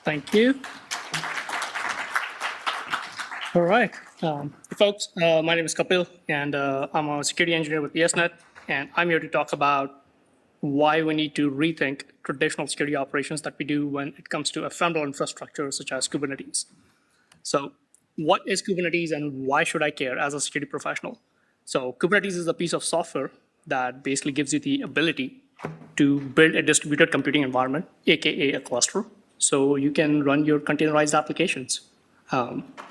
Thank you. All right. Folks, my name is Kapil, and I'm a security engineer with ESnet, and I'm here to talk about why we need to rethink traditional security operations that we do when it comes to ephemeral infrastructure such as Kubernetes. So what is Kubernetes and why should I care as a security professional? So Kubernetes is a piece of software that basically gives you the ability to build a distributed computing environment, AKA a cluster, so you can run your containerized applications.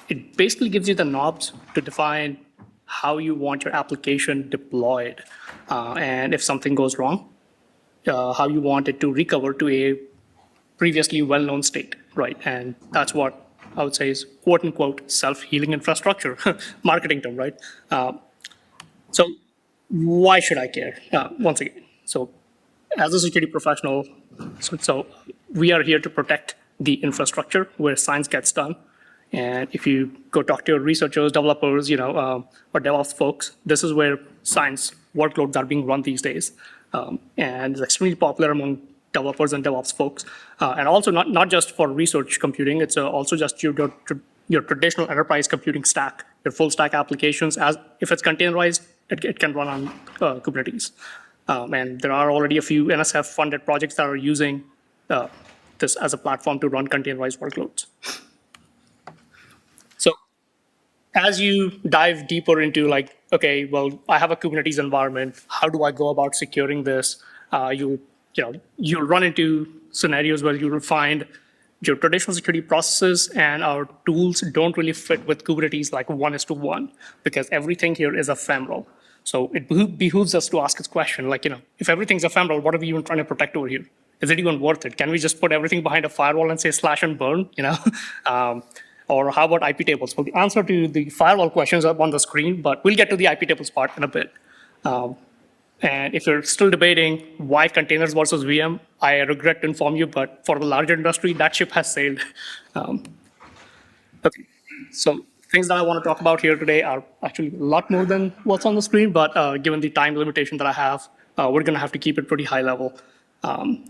It basically gives you the knobs to define how you want your application deployed. And if something goes wrong, how you want it to recover to a previously well-known state, right? And that's what I would say is quote unquote self-healing infrastructure, marketing term, right? So why should I care? Once again, so as a security professional, so we are here to protect the infrastructure where science gets done. And if you go talk to your researchers, developers, or DevOps folks, this is where science workloads are being run these days. And it's extremely popular among developers and DevOps folks. And also not just for research computing, it's also just your traditional enterprise computing stack, your full stack applications. As if it's containerized, it can run on Kubernetes. And there are already a few NSF funded projects that are using this as a platform to run containerized workloads. So as you dive deeper into like, okay, well, I have a Kubernetes environment. How do I go about securing this? You'll run into scenarios where you will find your traditional security processes and our tools don't really fit with Kubernetes like 1:1 because everything here is ephemeral. So it behooves us to ask this question, like, if everything's ephemeral, what are we even trying to protect over here? Is it even worth it? Can we just put everything behind a firewall and say slash and burn, Or how about IP tables? Well, the answer to the firewall question is up on the screen, but we'll get to the IP tables part in a bit. And if you're still debating why containers versus VM, I regret to inform you, but for the larger industry, that ship has sailed. Okay, so things that I want to talk about here today are actually a lot more than what's on the screen, but given the time limitation that I have, we're going to have to keep it pretty high level.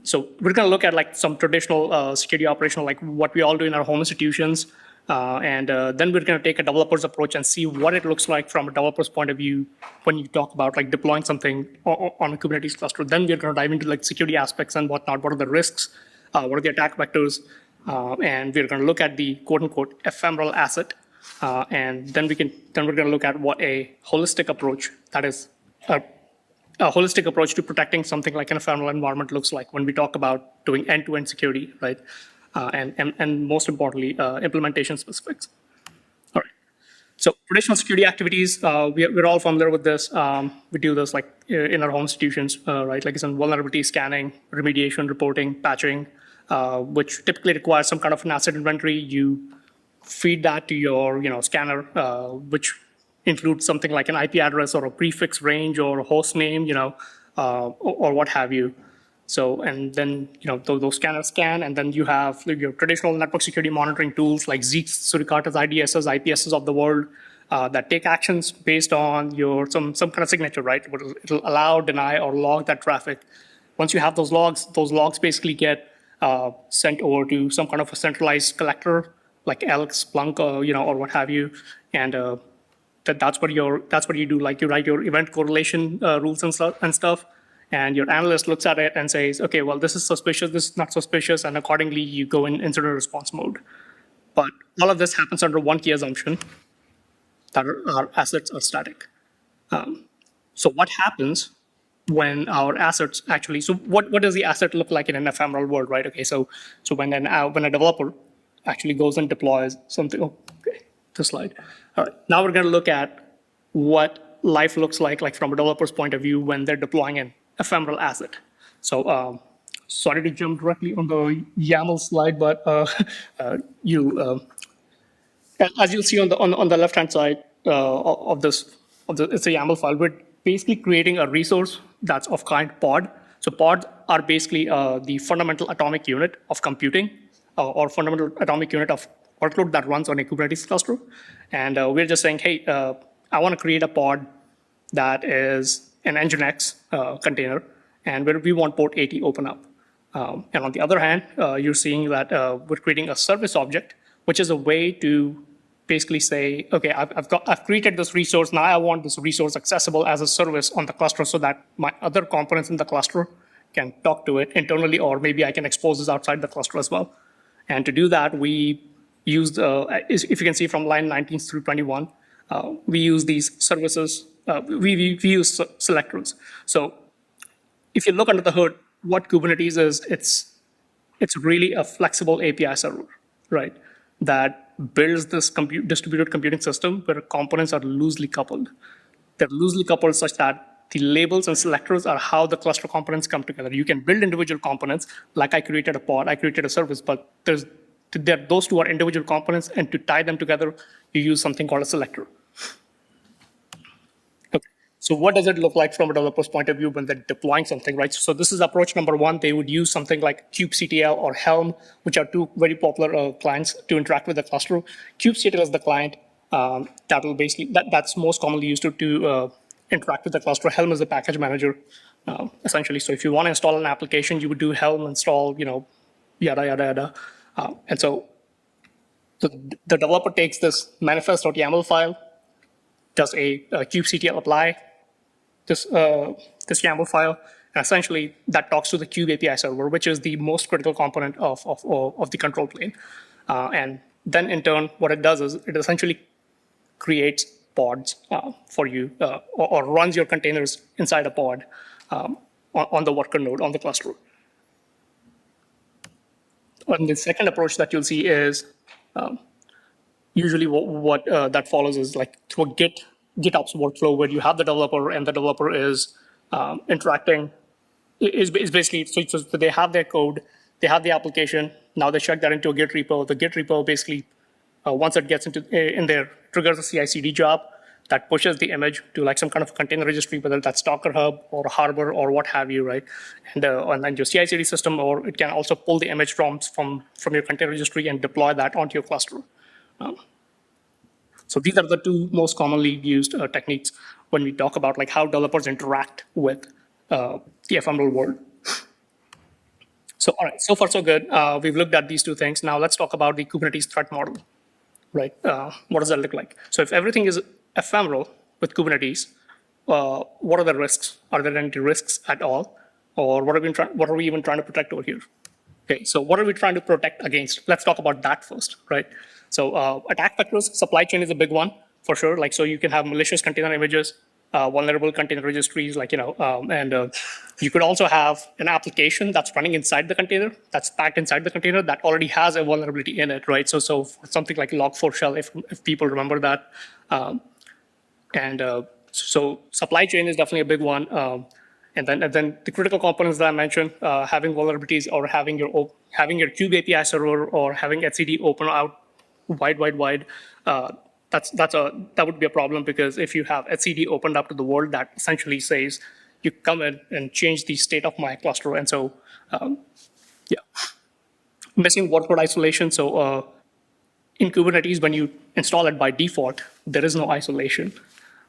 So we're going to look at like some traditional security operational, like what we all do in our home institutions, and then we're going to take a developer's approach and see what it looks like from a developer's point of view when you talk about like deploying something on a Kubernetes cluster. Then we're going to dive into like security aspects and whatnot. What are the risks? What are the attack vectors? And we're going to look at the quote unquote ephemeral asset. And then we're going to look at what a holistic approach, that is a holistic approach to protecting something like an ephemeral environment looks like when we talk about doing end-to-end security, right? And most importantly, implementation specifics. All right. So traditional security activities, we're all familiar with this. We do this like in our home institutions, right? Like it's in vulnerability scanning, remediation, reporting, patching, which typically requires some kind of an asset inventory. You feed that to your scanner, which includes something like an IP address or a prefix range or a host name, or what have you. So, and then, those scanners scan, and then you have your traditional network security monitoring tools like Zeeks, Suricatas, IDSs, IPSs of the world that take actions based on your some kind of signature, right? It'll allow, deny, or log that traffic. Once you have those logs basically get sent over to some kind of a centralized collector like Elk, Splunk, or what have you, and that's what you do. Like you write your event correlation rules and stuff. And your analyst looks at it and says, okay, well, this is suspicious, this is not suspicious, and accordingly, you go in incident response mode. But all of this happens under one key assumption, that our assets are static. So what happens when our assets actually, so what does the asset look like in an ephemeral world, right? Okay, so when a developer actually goes and deploys something, okay, this slide. All right, now we're gonna look at what life looks like from a developer's point of view when they're deploying an ephemeral asset. So sorry to jump directly on the YAML slide, but as you'll see on the left hand side of this, it's a YAML file. We're basically creating a resource that's of kind pod. So pods are basically the fundamental atomic unit of computing or fundamental atomic unit of workload that runs on a Kubernetes cluster. And we're just saying, hey, I want to create a pod that is an Nginx container, and where we want port 80 open up. And on the other hand, you're seeing that we're creating a service object, which is a way to basically say, okay, I've created this resource. Now I want this resource accessible as a service on the cluster so that my other components in the cluster can talk to it internally, or maybe I can expose this outside the cluster as well. And to do that, we used, if you can see from line 19 through 21, we use these services, we use selectors. So if you look under the hood, what Kubernetes is, it's really a flexible API server, right? That builds this distributed computing system where components are loosely coupled. They're loosely coupled such that the labels and selectors are how the cluster components come together. You can build individual components, like I created a pod, I created a service, but those two are individual components, and to tie them together, you use something called a selector. Okay. So what does it look like from a developer's point of view when they're deploying something, right? So this is approach number one. They would use something like kubectl or Helm, which are two very popular clients to interact with the cluster. Kubectl is the client that will basically, that's most commonly used to interact with the cluster. Helm is the package manager, essentially. So if you want to install an application, you would do Helm install, yada, yada, yada. And so the developer takes this manifest.yaml file, does a kubectl apply, this YAML file, and essentially that talks to the kube API server, which is the most critical component of the control plane. And then in turn, what it does is it essentially creates pods for you, or runs your containers inside a pod on the worker node on the cluster. And the second approach that you'll see is usually what that follows is like through a GitOps workflow where you have the developer and the developer is interacting, is basically, so they have their code, they have the application, now they check that into a Git repo. The Git repo basically, once it gets in there, triggers a CI/CD job that pushes the image to like some kind of container registry, whether that's Docker Hub or Harbor or what have you, right? And then your CI/CD system, or it can also pull the image from your container registry and deploy that onto your cluster. So these are the two most commonly used techniques when we talk about like how developers interact with the ephemeral world. So all right, so far so good. We've looked at these two things. Now let's talk about the Kubernetes threat model, right? What does that look like? So if everything is ephemeral with Kubernetes, what are the risks? Are there any risks at all? Or what are we even trying to protect over here? Okay, so what are we trying to protect against? Let's talk about that first, right? So attack vectors, supply chain is a big one for sure. Like, so you can have malicious container images, vulnerable container registries, like, and you could also have an application that's running inside the container, that's packed inside the container that already has a vulnerability in it, right? So something like Log4Shell, if people remember that. So supply chain is definitely a big one. And then the critical components that I mentioned, having vulnerabilities or having your kube API server or having etcd open out wide, that would be a problem, because if you have etcd opened up to the world, that essentially says you come in and change the state of my cluster. And so, missing workload isolation. So in Kubernetes, when you install it by default, there is no isolation.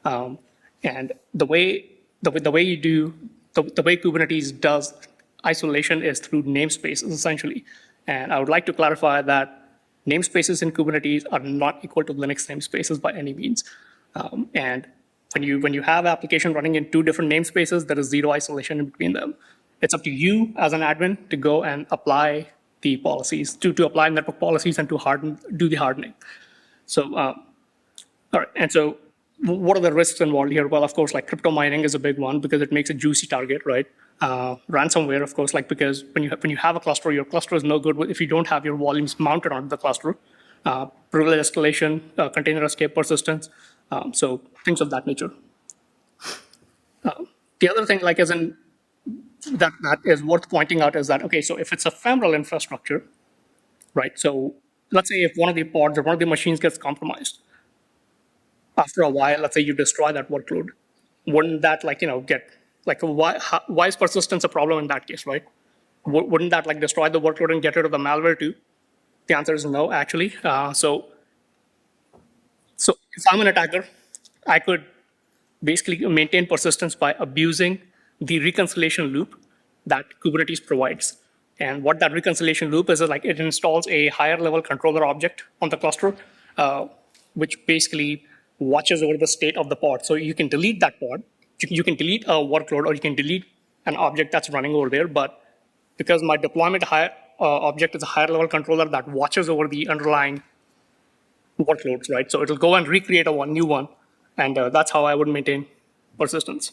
And the way Kubernetes does isolation is through namespaces, essentially. And I would like to clarify that namespaces in Kubernetes are not equal to Linux namespaces by any means. And when you have application running in two different namespaces, there is zero isolation in between them. It's up to you as an admin to go and apply the policies, to apply network policies and to do the hardening. So, all right, and so what are the risks involved here? Well, of course, like crypto mining is a big one because it makes a juicy target, right? Ransomware, of course, like because when you have a cluster, your cluster is no good if you don't have your volumes mounted on the cluster. Privilege escalation, container escape persistence, so things of that nature. The other thing, like that is worth pointing out is that, okay, so if it's a ephemeral infrastructure, right? So let's say if one of the pods or one of the machines gets compromised, after a while, let's say you destroy that workload, wouldn't that get why is persistence a problem in that case, right? Wouldn't that destroy the workload and get rid of the malware too? The answer is no, actually. So if I'm an attacker, I could basically maintain persistence by abusing the reconciliation loop that Kubernetes provides. And what that reconciliation loop is like it installs a higher level controller object on the cluster, which basically watches over the state of the pod. So you can delete that pod, you can delete a workload, or you can delete an object that's running over there. But because my deployment object is a higher level controller that watches over the underlying workloads, right? So it'll go and recreate a new one, and that's how I would maintain persistence.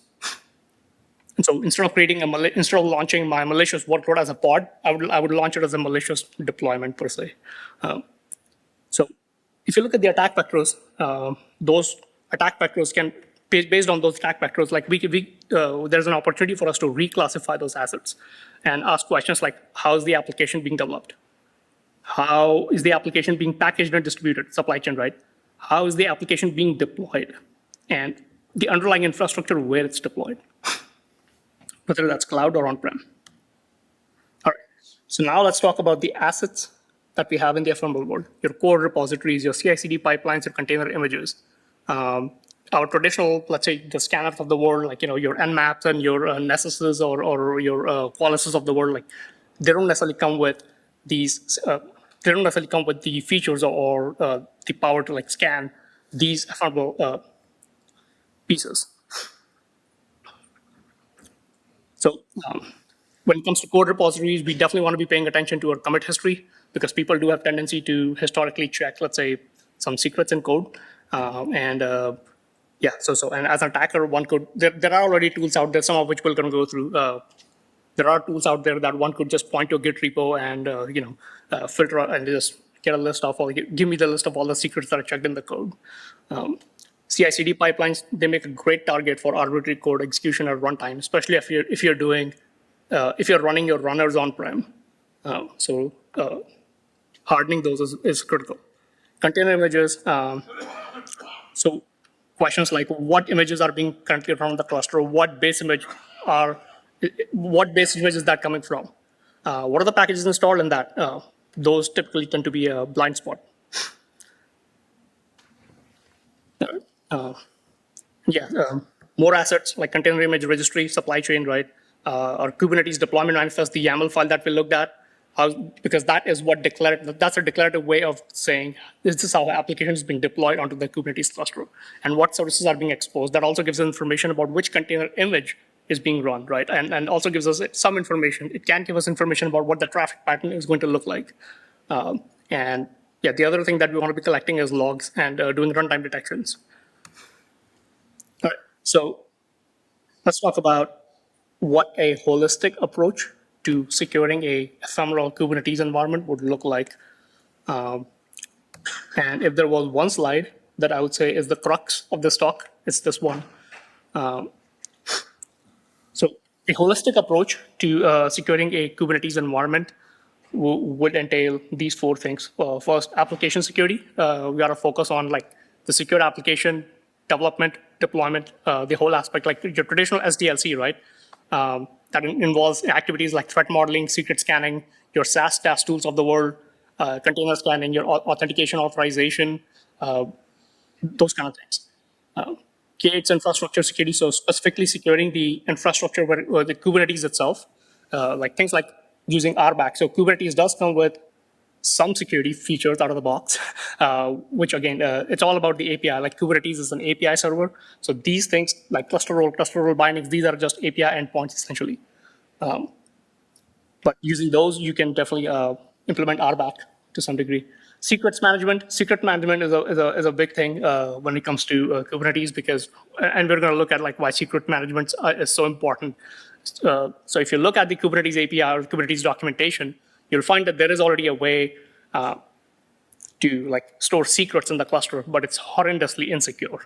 And so instead of launching my malicious workload as a pod, I would launch it as a malicious deployment per se. So if you look at the attack vectors, those attack vectors can, based on those attack vectors, like there's an opportunity for us to reclassify those assets and ask questions like, how is the application being developed? How is the application being packaged and distributed, supply chain, right? How is the application being deployed? And the underlying infrastructure where it's deployed, whether that's cloud or on-prem. All right, so now let's talk about the assets that we have in the ephemeral world, your core repositories, your CI/CD pipelines, your container images. Our traditional, let's say, the scanners of the world, like your Nmaps and your Nessuses or your Qualyses of the world, like they don't necessarily come with these. They don't necessarily come with the features or the power to like scan these ephemeral pieces. So when it comes to code repositories, we definitely want to be paying attention to our commit history, because people do have tendency to historically check, let's say, some secrets in code. And as an attacker, one could, there are already tools out there, some of which we're going to go through. There are tools out there that one could just point to a Git repo and filter and just get a list of give me the list of all the secrets that are checked in the code. CI/CD pipelines, they make a great target for arbitrary code execution at runtime, especially if you're running your runners on-prem. Hardening those is critical. Container images. So questions like what images are being currently run on the cluster, what base image is that coming from? What are the packages installed in that? Those typically tend to be a blind spot. More assets like container image registry, supply chain, right? Or Kubernetes deployment manifest, the YAML file that we looked at, because that is that's a declarative way of saying this is how application is being deployed onto the Kubernetes cluster and what services are being exposed. That also gives us information about which container image is being run, right? And also gives us some information. It can give us information about what the traffic pattern is going to look like. The other thing that we want to be collecting is logs and doing runtime detections. All right, so let's talk about what a holistic approach to securing a ephemeral Kubernetes environment would look like. And if there was one slide that I would say is the crux of this talk, it's this one. So a holistic approach to securing a Kubernetes environment would entail these four things. First, application security. We got to focus on like the secure application development, deployment, the whole aspect, like your traditional SDLC, right? That involves activities like threat modeling, secret scanning, your SaaS tools of the world, container scanning, your authentication authorization, those kind of things. K8's infrastructure security, so specifically securing the infrastructure where the Kubernetes itself, like things like using RBAC. So Kubernetes does come with some security features out of the box, which again, it's all about the API. Like Kubernetes is an API server. So these things like cluster role bindings, these are just API endpoints essentially. But using those, you can definitely implement RBAC to some degree. Secret management is a big thing when it comes to Kubernetes and we're going to look at like why secret management is so important. So if you look at the Kubernetes API or Kubernetes documentation, you'll find that there is already a way to like store secrets in the cluster, but it's horrendously insecure.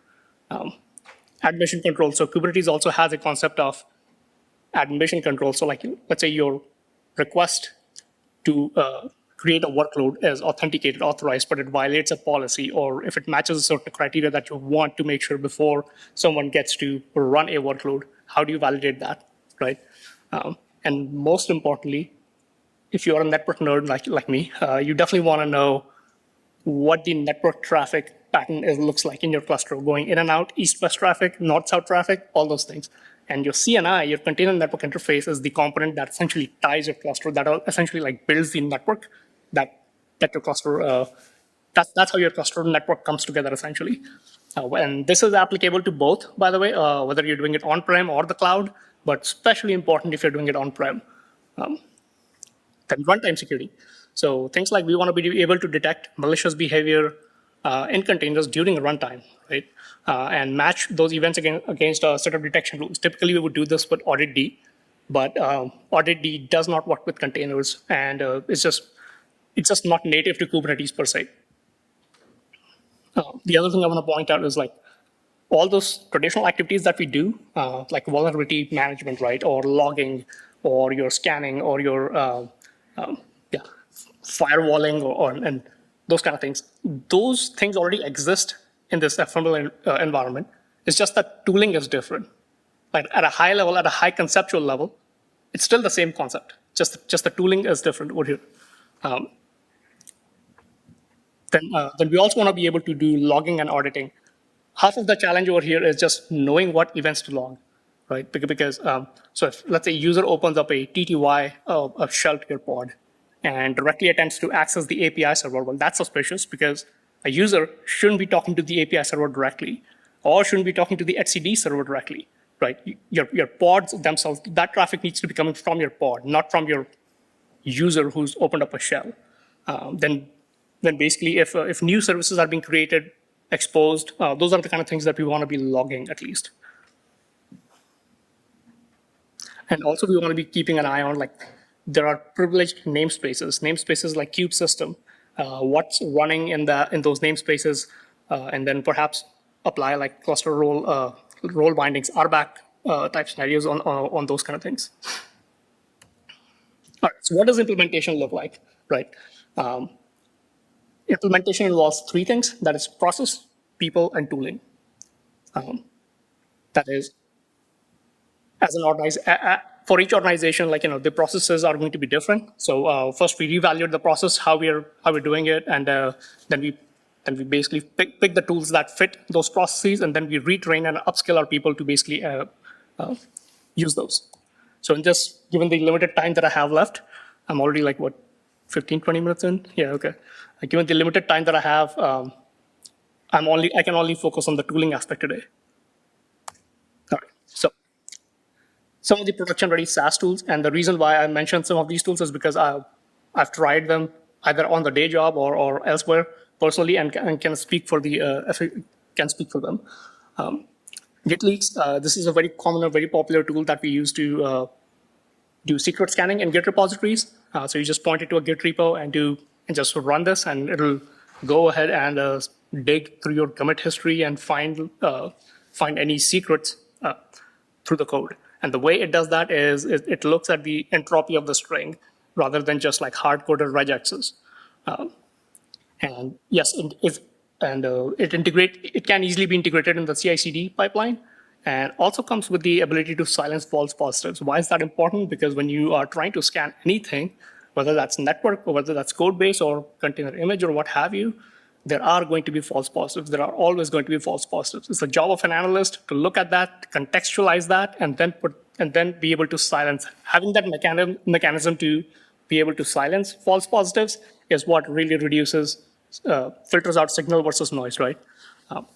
Admission control. So Kubernetes also has a concept of admission control. So like, let's say your request to create a workload is authenticated, authorized, but it violates a policy, or if it matches a certain criteria that you want to make sure before someone gets to run a workload, how do you validate that, right? And most importantly, if you're a network nerd like me, you definitely want to know what the network traffic pattern looks like in your cluster, going in and out, east-west traffic, north-south traffic, all those things. And your CNI, your container network interface, is the component that essentially ties your cluster, that essentially like builds the network that your cluster, that's how your cluster network comes together essentially. And this is applicable to both, by the way, whether you're doing it on-prem or the cloud, but especially important if you're doing it on-prem. Then runtime security. So things like we want to be able to detect malicious behavior in containers during runtime, right? And match those events against a set of detection rules. Typically, we would do this with audit D, but audit D does not work with containers, and it's just not native to Kubernetes per se. The other thing I want to point out is like all those traditional activities that we do, like vulnerability management, right, or logging, or your scanning, or your yeah, firewalling, and those kind of things. Those things already exist in this ephemeral environment. It's just that tooling is different. Like at a high level, at a high conceptual level, it's still the same concept. Just the tooling is different over here. Then we also want to be able to do logging and auditing. Half of the challenge over here is just knowing what events to log, right? Because so if, let's say, user opens up a TTY, a shell to your pod, and directly attempts to access the API server, well, that's suspicious because a user shouldn't be talking to the API server directly, or shouldn't be talking to the etcd server directly, right? Your pods themselves, that traffic needs to be coming from your pod, not from your user who's opened up a shell. Then basically, if new services are being created, exposed, those are the kind of things that we want to be logging at least. And also, we want to be keeping an eye on, like, there are privileged namespaces like kube system, what's running in those namespaces, and then perhaps apply like cluster role bindings, RBAC type scenarios on those kind of things. All right, so what does implementation look like, right? Implementation involves three things: that is process, people, and tooling. That is, as an for each organization, like, the processes are going to be different. So first we reevaluate the process, how we're doing it, and then we basically pick the tools that fit those processes, and then we retrain and upskill our people to basically use those. So in just given the limited time that I have left, I'm already like, what, 15, 20 minutes in? Yeah, okay. Given the limited time that I have, I can only focus on the tooling aspect today. All right, so some of the production-ready SaaS tools, and the reason why I mentioned some of these tools is because I've tried them either on the day job or elsewhere personally, and can speak for them. Git leaks. This is a very common and very popular tool that we use to do secret scanning in Git repositories. So you just point it to a Git repo and just run this, and it'll go ahead and dig through your commit history and find any secrets through the code. And the way it does that is it looks at the entropy of the string rather than just like hard-coded regexes. And yes, it can easily be integrated in the CI/CD pipeline, and also comes with the ability to silence false positives. Why is that important? Because when you are trying to scan anything, whether that's network or whether that's code base or container image or what have you, there are going to be false positives. There are always going to be false positives. It's the job of an analyst to look at that, contextualize that, and then be able to silence. Having that mechanism to be able to silence false positives is what really reduces, filters out signal versus noise, right?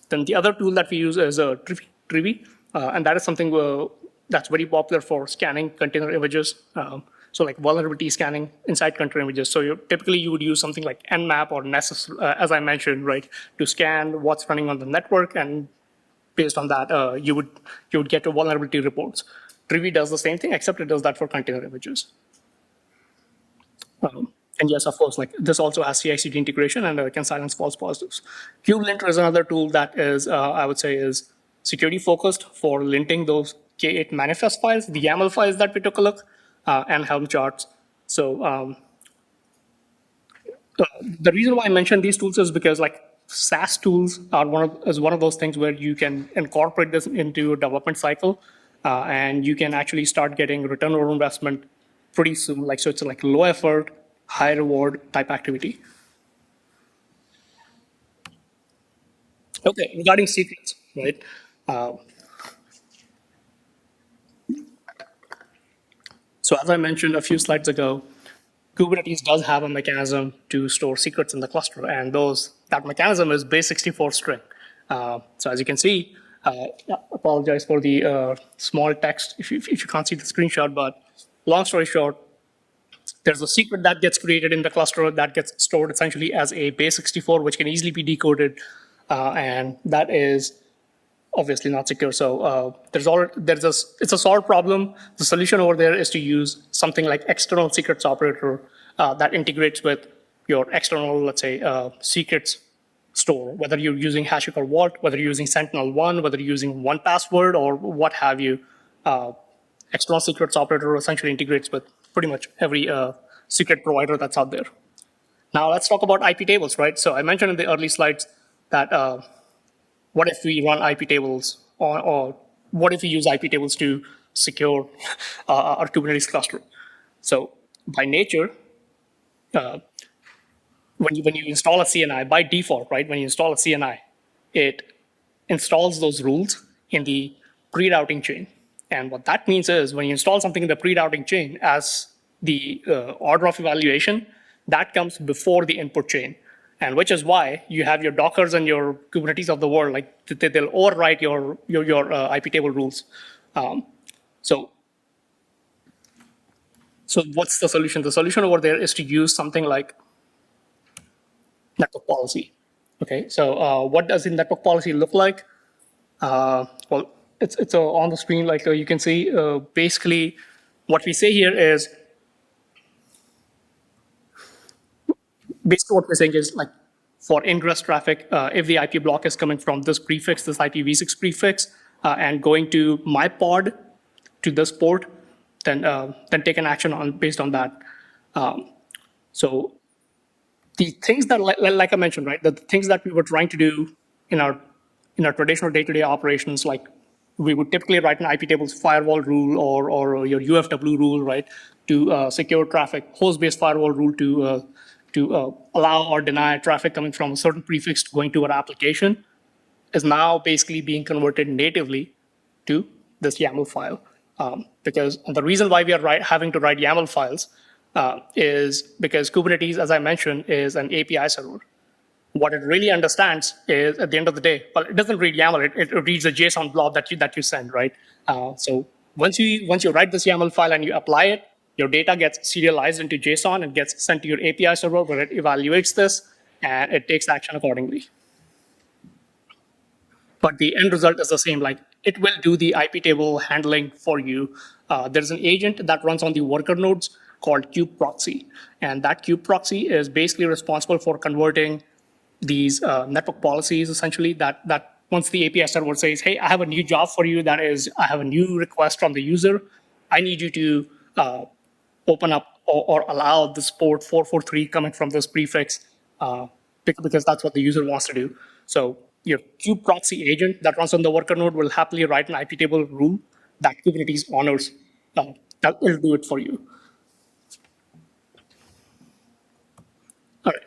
Then the other tool that we use is Trivy, and that is something that's very popular for scanning container images. So like vulnerability scanning inside container images. So typically you would use something like Nmap or Nessus, as I mentioned, right, to scan what's running on the network, and based on that, you would get your vulnerability reports. Trivy does the same thing, except it does that for container images. And yes, of course, like this also has CI/CD integration and can silence false positives. KubeLinter is another tool that is, I would say, is security focused for linting those K8 manifest files, the YAML files that we took a look, and Helm charts. So the reason why I mentioned these tools is because like SaaS tools are one of those things where you can incorporate this into your development cycle, and you can actually start getting return on investment pretty soon. Like, so it's like low effort, high reward type activity. Okay, regarding secrets, right? So as I mentioned a few slides ago, Kubernetes does have a mechanism to store secrets in the cluster, and that mechanism is base64 string. So as you can see, apologize for the small text if you can't see the screenshot, but long story short, there's a secret that gets created in the cluster that gets stored essentially as a base64, which can easily be decoded, and that is obviously not secure. So it's a solved problem. The solution over there is to use something like external secrets operator that integrates with your external, let's say, secrets store, whether you're using HashiCorp or Vault, whether you're using Sentinel-1, whether you're using 1Password or what have you. External secrets operator essentially integrates with pretty much every secret provider that's out there. Now let's talk about IP tables, right? So I mentioned in the early slides that what if we run IP tables, or what if we use IP tables to secure our Kubernetes cluster? So by nature, when you install a CNI, by default, right, when you install a CNI, it installs those rules in the pre-routing chain. And what that means is when you install something in the pre-routing chain as the order of evaluation, that comes before the input chain. And which is why you have your Dockers and your Kubernetes of the world, like they'll overwrite your IP table rules. So what's the solution? The solution over there is to use something like network policy. Okay, so what does the network policy look like? Well, it's on the screen, like you can see. Basically, what we say here is, basically what we're saying is, like, for ingress traffic, if the IP block is coming from this prefix, this IPv6 prefix, and going to my pod to this port, then take an action based on that. So the things that, like I mentioned, right, the things that we were trying to do in our traditional day-to-day operations, like we would typically write an IP tables firewall rule or your UFW rule, right, to secure traffic, host-based firewall rule to allow or deny traffic coming from a certain prefix going to our application, is now basically being converted natively to this YAML file. Because the reason why we are having to write YAML files is because Kubernetes, as I mentioned, is an API server. What it really understands is, at the end of the day, well, it doesn't read YAML, it reads a JSON blob that you send, right? So once you write this YAML file and you apply it, your data gets serialized into JSON and gets sent to your API server where it evaluates this and it takes action accordingly. But the end result is the same. Like, it will do the IP table handling for you. There's an agent that runs on the worker nodes called kubeproxy. And that kubeproxy is basically responsible for converting these network policies, essentially, that once the API server says, hey, I have a new job for you, that is, I have a new request from the user, I need you to open up or allow this port 443 coming from this prefix, because that's what the user wants to do. So your kubeproxy agent that runs on the worker node will happily write an IP table rule that Kubernetes honors. That will do it for you. All right.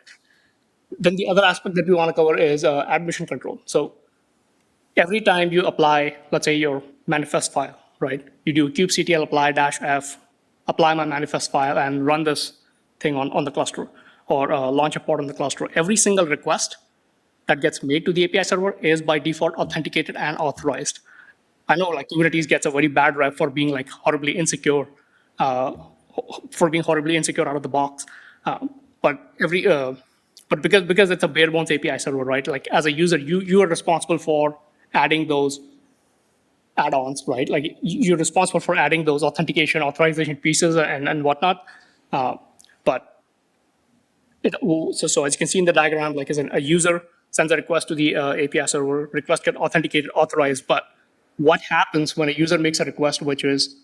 Then the other aspect that we want to cover is admission control. So every time you apply, let's say, your manifest file, right? You do kubectl apply -f, apply my manifest file, and run this thing on the cluster, or launch a pod on the cluster. Every single request that gets made to the API server is by default authenticated and authorized. I know, like, Kubernetes gets a very bad rep for being like horribly insecure, out of the box. But because it's a bare bones API server, right? Like, as a user, you are responsible for adding those add-ons, right? Like, you're responsible for adding those authentication, authorization pieces and whatnot. So as you can see in the diagram, like, as a user sends a request to the API server, request get authenticated, authorized. But what happens when a user makes a request which is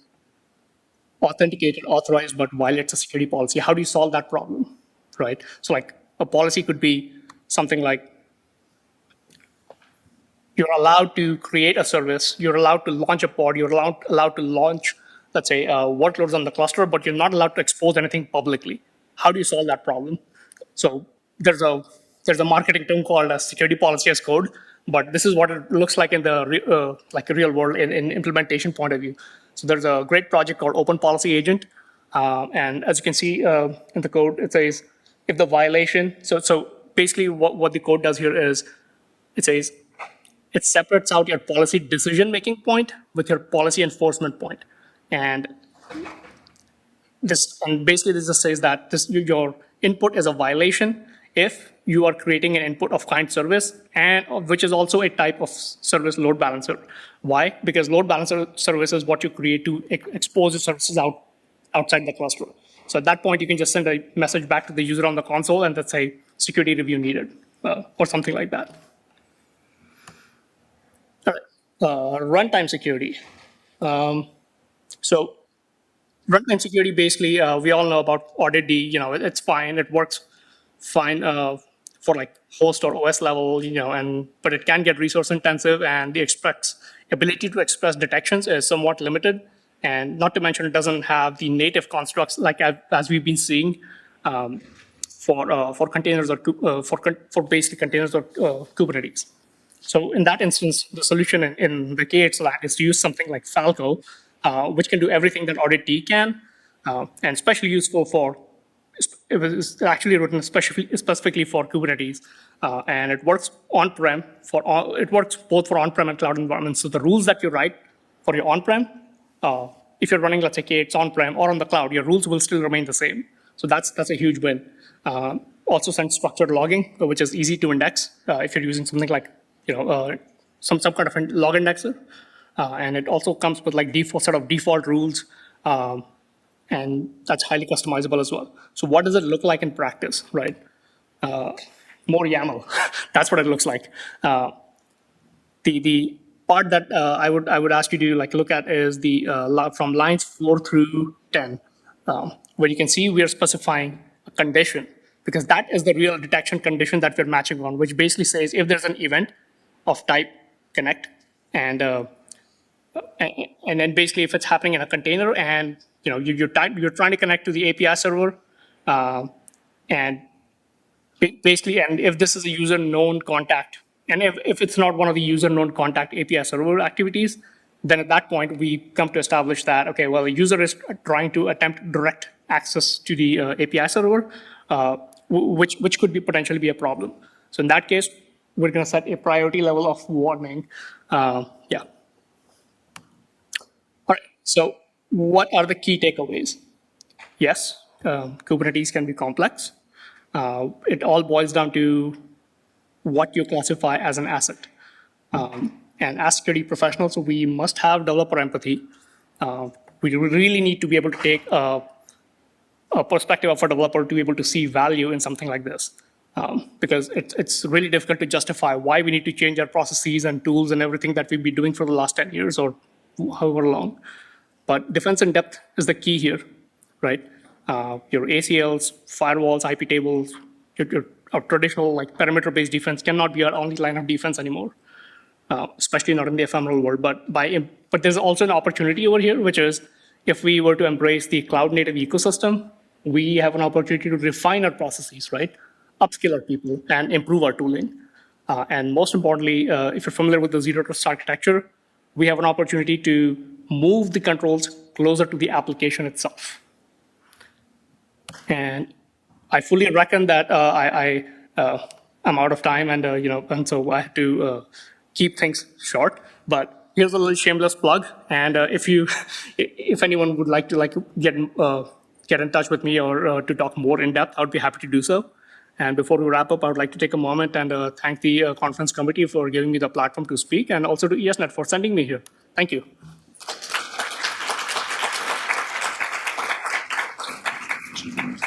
authenticated, authorized, but violates a security policy? How do you solve that problem, right? So, like, a policy could be something like, you're allowed to create a service, you're allowed to launch a pod, you're allowed to launch, let's say, workloads on the cluster, but you're not allowed to expose anything publicly. How do you solve that problem? So there's a marketing term called a security policy as code, but this is what it looks like in the real world in implementation point of view. So there's a great project called Open Policy Agent And as you can see in the code, it says if the violation, so basically what the code does here is it says it separates out your policy decision-making point with your policy enforcement point. And basically this just says that your input is a violation if you are creating an input of client service, and which is also a type of service load balancer. Why? Because load balancer service is what you create to expose the services outside the cluster. So at that point, you can just send a message back to the user on the console and that's a security review needed or something like that. All right. Runtime security. So runtime security, basically, we all know about audit D. It's fine. It works fine for like host or OS level, but it can get resource intensive, and the ability to express detections is somewhat limited. And not to mention, it doesn't have the native constructs like as we've been seeing for containers or for basically containers or Kubernetes. So in that instance, the solution in the K8 land is to use something like Falco, which can do everything that Audit D can, and especially useful for. It was actually written specifically for Kubernetes, and it works on-prem it works both for on-prem and cloud environments. So the rules that you write for your on-prem, if you're running, let's say, K8 on-prem or on the cloud, your rules will still remain the same. So that's a huge win. Also sends structured logging, which is easy to index if you're using something like some kind of a log indexer, and it also comes with like set of default rules. And that's highly customizable as well. So what does it look like in practice, right? More YAML. That's what it looks like. The part that I would ask you to look at is the from lines 4 through 10, where you can see we are specifying a condition, because that is the real detection condition that we're matching on, which basically says if there's an event of type connect, and then basically if it's happening in a container and you're trying to connect to the API server, and basically, and if this is a user known contact, and if it's not one of the user known contact API server activities, then at that point we come to establish that, okay, well, the user is trying to attempt direct access to the API server, which could potentially be a problem. So in that case, we're going to set a priority level of warning. Yeah. All right. So what are the key takeaways? Yes, Kubernetes can be complex. It all boils down to what you classify as an asset. And as security professionals, we must have developer empathy. We really need to be able to take a perspective of a developer to be able to see value in something like this. Because it's really difficult to justify why we need to change our processes and tools and everything that we've been doing for the last 10 years or however long. But defense in depth is the key here, right? Your ACLs, firewalls, IP tables, your traditional perimeter-based defense cannot be our only line of defense anymore, especially not in the ephemeral world. But there's also an opportunity over here, which is if we were to embrace the cloud-native ecosystem, we have an opportunity to refine our processes, right? Upskill our people and improve our tooling. And most importantly, if you're familiar with the zero trust architecture, we have an opportunity to move the controls closer to the application itself. And I fully reckon that I'm out of time, and and so I have to keep things short. But here's a little shameless plug. And if anyone would like to get in touch with me or to talk more in depth, I would be happy to do so. And before we wrap up, I would like to take a moment and thank the conference committee for giving me the platform to speak, and also to ESnet for sending me here. Thank you.